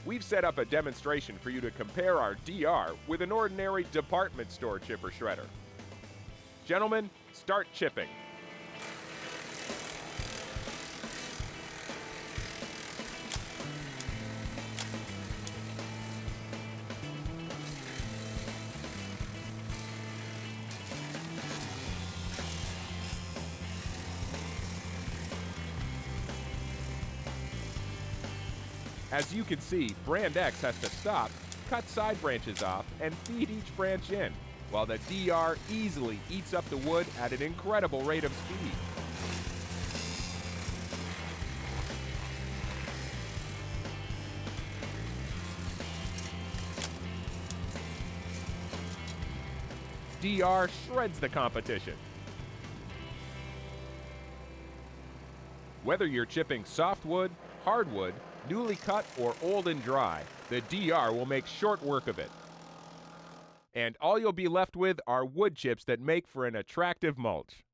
We've set up a demonstration for you to compare our DR with an ordinary department store chipper shredder. Gentlemen, start chipping. As you can see, Brand X has to stop, cut side branches off, and feed each branch in, while the DR easily eats up the wood at an incredible rate of speed. DR shreds the competition. Whether you're chipping softwood, hardwood, newly cut, or old and dry, the DR will make short work of it. And all you'll be left with are wood chips that make for an attractive mulch.